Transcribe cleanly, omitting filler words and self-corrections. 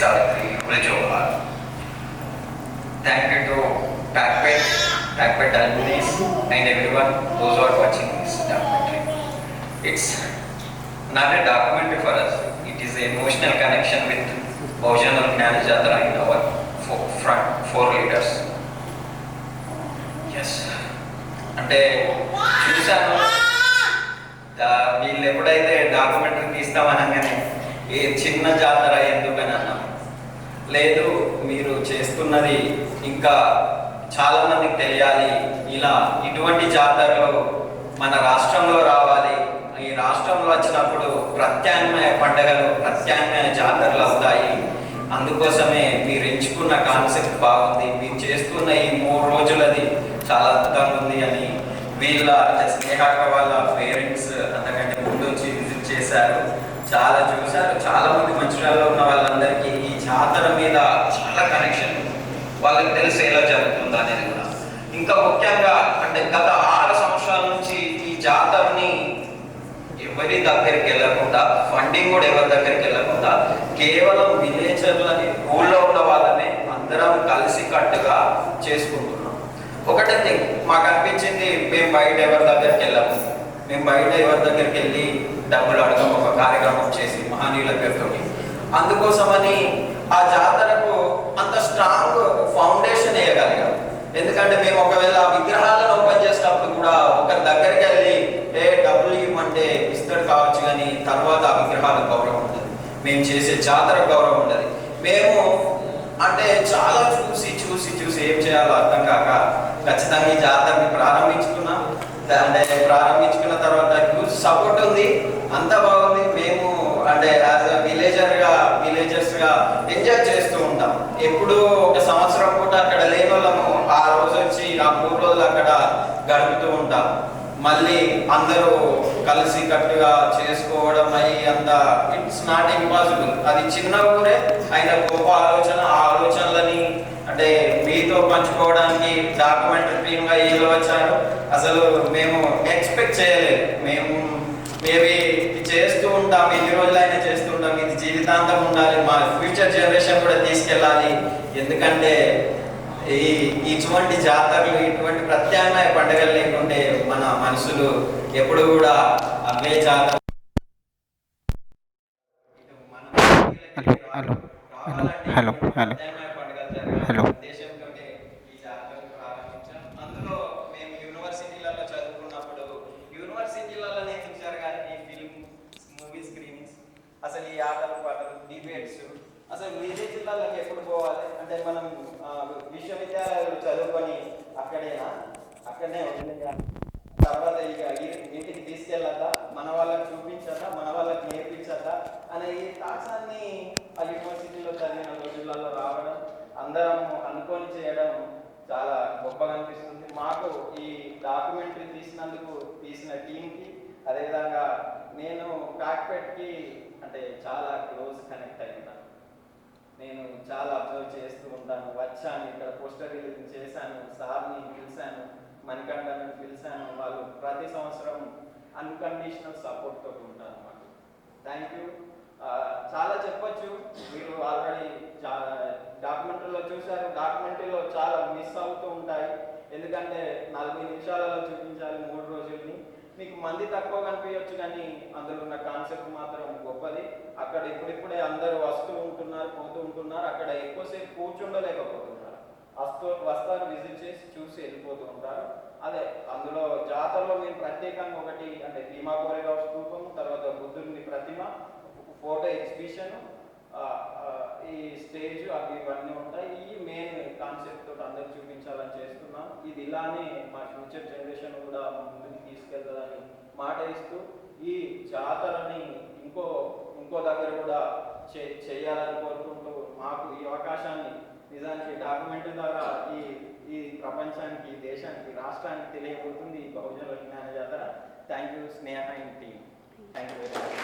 Savitri Jawahar. Thank you to TACPET alumni and everyone those who are watching this documentary. It's not a documentary for us. It is an emotional connection with Bahujan Gnana Jatra in our front four leaders. Yes. అంటే చూశాను వీళ్ళు ఎప్పుడైతే documentary తీస్తామనగానే ఏ చిన్న జాతర ఎందుకని అన్నాం. లేదు, మీరు చేస్తున్నది ఇంకా చాలా మందికి తెలియాలి, ఇలా ఇటువంటి జాతరలు మన రాష్ట్రంలో రావాలి, ఈ రాష్ట్రంలో వచ్చినప్పుడు ప్రత్యామ్నాయ పండుగలు ప్రత్యామ్నాయ జాతరలు అవుతాయి, అందుకోసమే మీరు ఎంచుకున్న కాన్సెప్ట్ బాగుంది, మీరు చేస్తున్న ఈ 3 రోజులది చాలా అద్భుతంగా ఉంది అని వీళ్ళ స్నేహాక వాళ్ళ పేరెంట్స్ అంతకంటే ముందు వచ్చి విజిట్ చేశారు, చాలా చూశారు. చాలా మంది మంచిర్యాలలో ఉన్న వాళ్ళందరికీ ఈ జాతర మీద చాలా కనెక్షన్, వాళ్ళకి తెలిసి ఎలా జరుగుతుంది అనేది కూడా. ఇంకా ముఖ్యంగా అంటే గత 6 సంవత్సరాల నుంచి ఈ జాతరని ఎవరి దగ్గరికి వెళ్ళకుండా, ఫండింగ్ కూడా ఎవరి దగ్గరికి వెళ్ళకుండా, కేవలం విలేజర్లని ఊళ్ళో ఉన్న వాళ్ళని అందరం కలిసి కట్టుగా చేసుకుంటున్నాం. ఒకటే థింగ్ మాకు అనిపించింది, మేము బయట ఎవరి దగ్గరికి వెళ్ళాము, మేము బయట ఎవరి దగ్గరికి వెళ్ళి డబ్బులు అడగం, ఒక కార్యక్రమం చేసి మహనీయుల పేరుతో. అందుకోసమని ఆ జాతరకు అంత స్ట్రాంగ్ ఫౌండేషన్ వేయగలిగాం. ఎందుకంటే మేము ఒకవేళ విగ్రహాలను ఓపెన్ చేసినప్పుడు కూడా ఒకరి దగ్గరికి వెళ్ళి డబ్బులు ఇవ్వమంటే ఇస్తాడు కావచ్చు, కానీ తర్వాత ఆ విగ్రహాలకు గౌరవం ఉండదు, మేము చేసే జాతర గౌరవం ఉండదు. మేము అంటే చాలా చూసి చూసి చూసి ఏం చేయాలో అర్థం కాక ఖచ్చితంగా ఈ జాతరని ప్రారంభించుకున్నాం. అంటే ప్రారంభించుకున్న తర్వాత హ్యూజ్ సపోర్ట్ ఉంది, అంతా బాగుంది. మేము అంటే యాజ్ అ విలేజర్స్గా ఎంజాయ్ చేస్తూ ఉంటాం. ఎప్పుడు ఒక సంవత్సరం పూట అక్కడ లేని వాళ్ళము ఆ రోజు వచ్చి ఆ 3 రోజులు అక్కడ గడుపుతూ ఉంటాం. మళ్ళీ అందరూ కలిసి కట్టుగా చేసుకోవడం అయ్యి అంత ఇట్స్ నాట్ ఇంపాసిబుల్. అది చిన్న ఊరే అయిన గొప్ప ఆలోచన, ఆ ఆలోచనలని అంటే మీతో పంచుకోవడానికి డాక్యుమెంటరీ టీమ్గా వీళ్ళు వచ్చారు. అసలు మేము ఎక్స్పెక్ట్ చేయలేదు. మేము మేబీ చేస్తూ ఉంటాం, ఎన్ని రోజులైనా చేస్తూ ఉంటాం, ఇది జీవితాంతం ఉండాలి, మా ఫ్యూచర్ జనరేషన్ కూడా తీసుకెళ్ళాలి. ఎందుకంటే ఇటువంటి జాతరలు, ఇటువంటి ప్రత్యామ్నాయ పండుగలు లేకుంటే మన మనుషులు ఎప్పుడు కూడా అవే జాతర. హలో అందులో మేము యూనివర్సిటీలలో చదువుకున్నప్పుడు యూనివర్సిటీలలోనే చూసారు కానీ ఈ ఫిల్మ్ మూవీ స్క్రీనింగ్స్, అసలు ఈ ఆటలు పాటలు డిబేట్స్ అసలు వేరే జిల్లాలకు ఎప్పుడు పోవాలి అంటే మనం విశ్వవిద్యాలయాలు చదువుకొని అక్కడనే ఉంటుంది. తర్వాత ఇక ఇంటికి తీసుకెళ్ళదా, మన వాళ్ళకి చూపించదా, మన వాళ్ళకి నేర్పించదా అనే ఈ టాక్సాన్ని ఆ యూనివర్సిటీలో చదివిన రోజులలో రావడం, అందరం అనుకొని చేయడం చాలా గొప్పగా అనిపిస్తుంది. మాకు ఈ డాక్యుమెంటరీ తీసిన టీంకి, అదేవిధంగా నేను TACPETకి అంటే చాలా క్లోజ్ కనెక్ట్ అయి ఉంటాను. నేను చాలా అబ్జర్వ్ చేస్తూ ఉంటాను. వచ్చాను, ఇక్కడ పోస్టర్ రిలీజ్ చేశాను, సార్ని పిలిచాను, మణికంఠని పిలిచాను. వాళ్ళు ప్రతి సంవత్సరం అన్కండిషనల్ సపోర్ట్తో ఉంటారు మాకు. Thank you. చాలా చెప్పొచ్చు, మీరు ఆల్రెడీ డాక్యుమెంటరీలో చూశారు. డాక్యుమెంటరీలో చాలా మిస్ అవుతూ ఉంటాయి, ఎందుకంటే 40 నిమిషాలలో చూపించాలి 3 రోజుల్ని. మీకు మంది తక్కువ కనిపించవచ్చు, కానీ అందులో ఉన్న కాన్సెప్ట్ మాత్రం గొప్పది. అక్కడ ఇప్పుడిప్పుడే అందరూ వస్తూ ఉంటున్నారు, పోతూ ఉంటున్నారు. అక్కడ ఎక్కువసేపు కూర్చుండలేకపోతున్నారు, వస్తారు, విజిట్ చేసి చూసి వెళ్ళిపోతూ ఉంటారు. అదే అందులో జాతరలో మేము ప్రత్యేకంగా ఒకటి అంటే భీమా కోరేగావ్ స్తూపం, తర్వాత బుద్ధుని ప్రతిమ, ఫోటో ఎగ్జిబిషన్, ఈ స్టేజ్ అవి ఇవన్నీ ఉంటాయి. ఈ మెయిన్ కాన్సెప్ట్ తోటి అందరికి చూపించాలని చేస్తున్నాం. ఇది ఇలానే మా ఫ్యూచర్ జనరేషన్ కూడా ముందుకు తీసుకెళ్తుందని మాట ఇస్తూ ఈ జాతరని ఇంకో దగ్గర కూడా చేయాలని కోరుకుంటూ మాకు ఈ అవకాశాన్ని నిజానికి డాక్యుమెంటరీ ద్వారా ఈ ప్రపంచానికి, దేశానికి, రాష్ట్రానికి తెలియబోతుంది ఈ బహుజన జ్ఞాన జాతర. Thank you Sneha and team. Thank you very much.